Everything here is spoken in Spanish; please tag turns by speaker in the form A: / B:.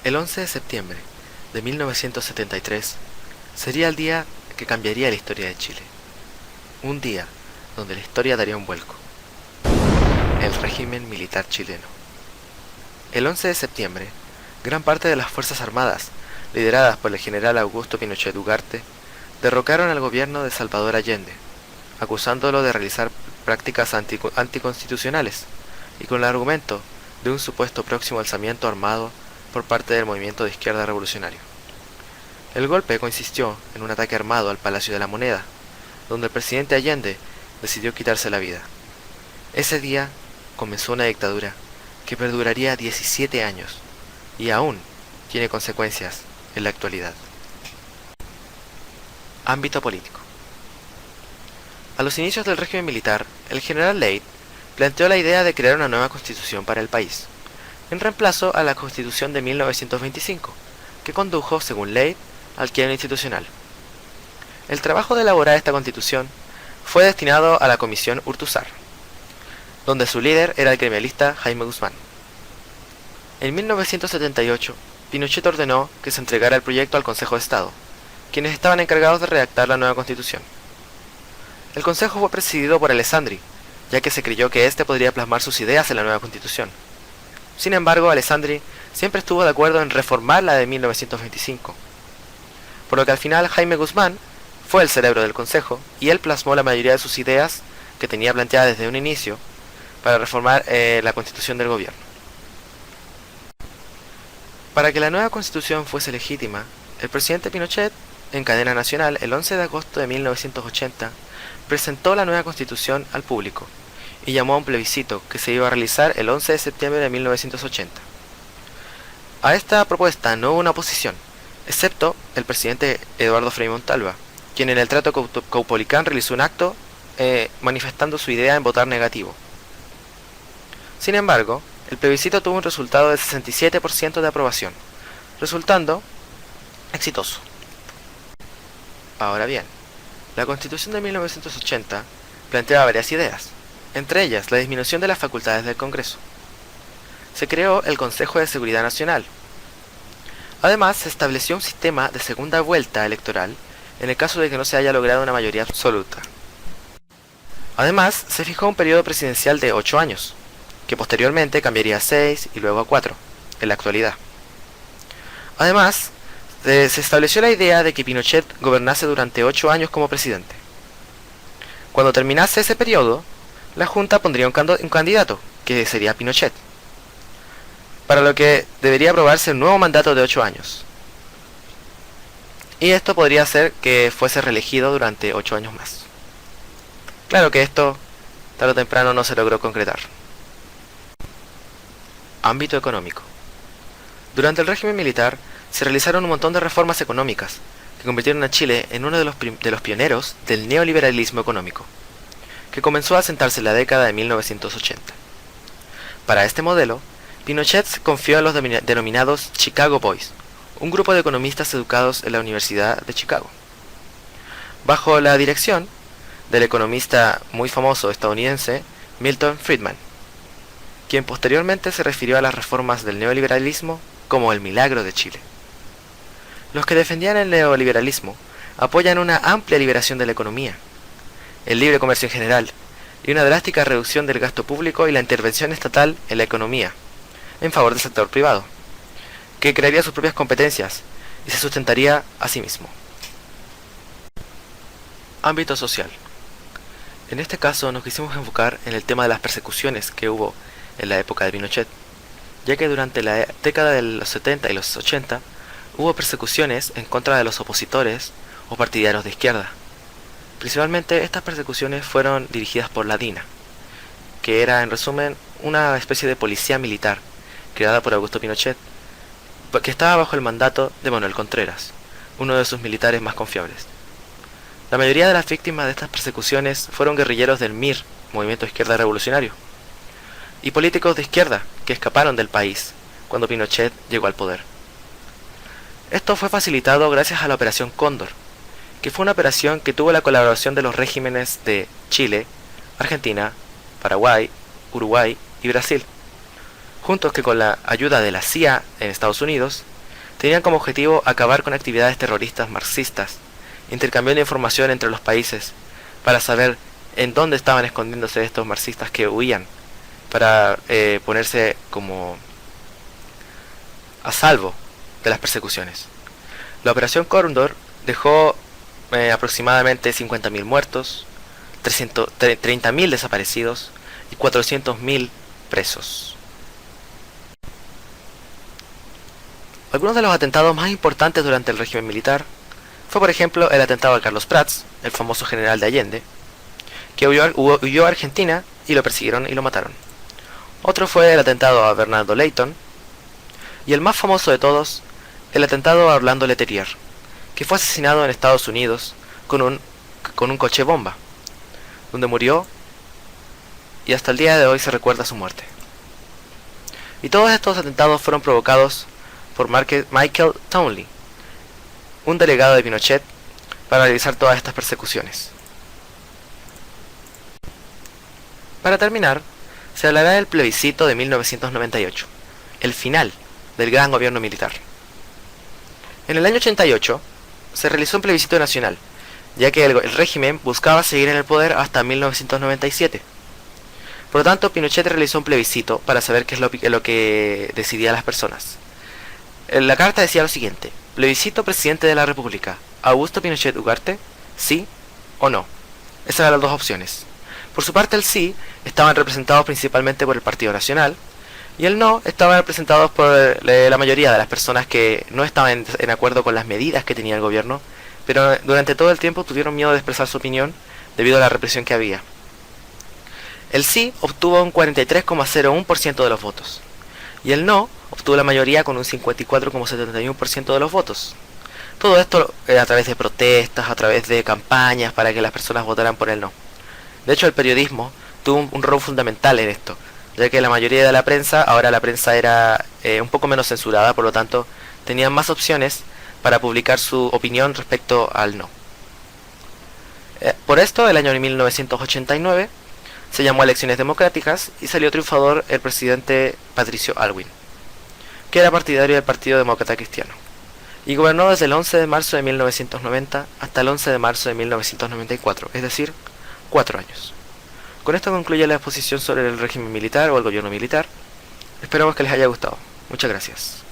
A: El 11 de septiembre de 1973 sería el día que cambiaría la historia de Chile. Un día donde la historia daría un vuelco. El régimen militar chileno. El 11 de septiembre, gran parte de las Fuerzas Armadas, lideradas por el general Augusto Pinochet Ugarte, derrocaron al gobierno de Salvador Allende, acusándolo de realizar prácticas anticonstitucionales y con el argumento de un supuesto próximo alzamiento armado por parte del movimiento de izquierda revolucionario. El golpe consistió en un ataque armado al Palacio de la Moneda, donde el presidente Allende decidió quitarse la vida. Ese día comenzó una dictadura que perduraría 17 años y aún tiene consecuencias en la actualidad. Ámbito político. A los inicios del régimen militar, el general Leyd planteó la idea de crear una nueva constitución para el país, en reemplazo a la constitución de 1925, que condujo, según Leyd, al quiebre institucional. El trabajo de elaborar esta constitución fue destinado a la Comisión Urtuzar, donde su líder era el gremialista Jaime Guzmán. En 1978, Pinochet ordenó que se entregara el proyecto al Consejo de Estado, quienes estaban encargados de redactar la nueva constitución. El Consejo fue presidido por Alessandri, ya que se creyó que éste podría plasmar sus ideas en la nueva constitución. Sin embargo, Alessandri siempre estuvo de acuerdo en reformar la de 1925, por lo que al final Jaime Guzmán fue el cerebro del Consejo y él plasmó la mayoría de sus ideas que tenía planteadas desde un inicio para reformar la constitución del gobierno. Para que la nueva constitución fuese legítima, el presidente Pinochet, en cadena nacional, el 11 de agosto de 1980, presentó la nueva constitución al público y llamó a un plebiscito que se iba a realizar el 11 de septiembre de 1980. A esta propuesta no hubo una oposición, excepto el presidente Eduardo Frei Montalva, quien en el Trato Caupolicán realizó un acto manifestando su idea en votar negativo. Sin embargo, el plebiscito tuvo un resultado de 67% de aprobación, resultando exitoso. Ahora bien, la Constitución de 1980 planteaba varias ideas, entre ellas la disminución de las facultades del Congreso. Se creó el Consejo de Seguridad Nacional. Además, se estableció un sistema de segunda vuelta electoral en el caso de que no se haya logrado una mayoría absoluta. Además, se fijó un periodo presidencial de 8 años, que posteriormente cambiaría a 6 y luego a 4, en la actualidad. Además, se estableció la idea de que Pinochet gobernase durante 8 años como presidente. Cuando terminase ese periodo, la Junta pondría un candidato, que sería Pinochet, para lo que debería aprobarse un nuevo mandato de 8 años. Y esto podría hacer que fuese reelegido durante 8 años más. Claro que esto, tarde o temprano, no se logró concretar. Ámbito económico. Durante el régimen militar se realizaron un montón de reformas económicas que convirtieron a Chile en uno de los pioneros del neoliberalismo económico, que comenzó a asentarse en la década de 1980. Para este modelo, Pinochet confió en los denominados Chicago Boys, un grupo de economistas educados en la Universidad de Chicago, bajo la dirección del economista muy famoso estadounidense Milton Friedman, quien posteriormente se refirió a las reformas del neoliberalismo como el milagro de Chile. Los que defendían el neoliberalismo apoyan una amplia liberación de la economía, el libre comercio en general, y una drástica reducción del gasto público y la intervención estatal en la economía, en favor del sector privado, que crearía sus propias competencias y se sustentaría a sí mismo. Ámbito social. En este caso nos quisimos enfocar en el tema de las persecuciones que hubo en la época de Pinochet, ya que durante la década de los 70 y los 80 hubo persecuciones en contra de los opositores o partidarios de izquierda. Principalmente estas persecuciones fueron dirigidas por la DINA, que era en resumen una especie de policía militar creada por Augusto Pinochet, que estaba bajo el mandato de Manuel Contreras, uno de sus militares más confiables. La mayoría de las víctimas de estas persecuciones fueron guerrilleros del MIR, Movimiento Izquierda Revolucionario, y políticos de izquierda que escaparon del país cuando Pinochet llegó al poder. Esto fue facilitado gracias a la Operación Cóndor, que fue una operación que tuvo la colaboración de los regímenes de Chile, Argentina, Paraguay, Uruguay y Brasil, juntos que con la ayuda de la CIA en Estados Unidos tenían como objetivo acabar con actividades terroristas marxistas, intercambiando información entre los países para saber en dónde estaban escondiéndose estos marxistas que huían, para ponerse como a salvo de las persecuciones. La Operación Cóndor dejó aproximadamente 50.000 muertos, 30.000 desaparecidos y 400.000 presos. Algunos de los atentados más importantes durante el régimen militar fue, por ejemplo, el atentado a Carlos Prats, el famoso general de Allende, que huyó a Argentina y lo persiguieron y lo mataron. Otro fue el atentado a Bernardo Leighton, y el más famoso de todos, el atentado a Orlando Letelier, que fue asesinado en Estados Unidos con un coche bomba, donde murió y hasta el día de hoy se recuerda su muerte. Y todos estos atentados fueron provocados por Michael Townley, un delegado de Pinochet, para realizar todas estas persecuciones. Para terminar, se hablará del plebiscito de 1998, el final del gran gobierno militar. En el año 88 se realizó un plebiscito nacional, ya que el régimen buscaba seguir en el poder hasta 1997. Por lo tanto, Pinochet realizó un plebiscito para saber qué es lo que decidían las personas. La carta decía lo siguiente: plebiscito presidente de la República, Augusto Pinochet Ugarte, sí o no. Esas eran las dos opciones. Por su parte, el sí estaban representados principalmente por el Partido Nacional, y el no estaban representados por la mayoría de las personas que no estaban en acuerdo con las medidas que tenía el gobierno, pero durante todo el tiempo tuvieron miedo de expresar su opinión debido a la represión que había. El sí obtuvo un 43,01% de los votos, y el no obtuvo la mayoría con un 54,71% de los votos. Todo esto a través de protestas, a través de campañas para que las personas votaran por el no. De hecho, el periodismo tuvo un rol fundamental en esto, ya que la mayoría de la prensa, ahora la prensa era un poco menos censurada, por lo tanto tenían más opciones para publicar su opinión respecto al no. Por esto, el año 1989 se llamó elecciones democráticas y salió triunfador el presidente Patricio Aylwin, que era partidario del Partido Demócrata Cristiano, y gobernó desde el 11 de marzo de 1990 hasta el 11 de marzo de 1994, es decir, 4 años. Con esto concluye la exposición sobre el régimen militar o el gobierno militar. Esperamos que les haya gustado. Muchas gracias.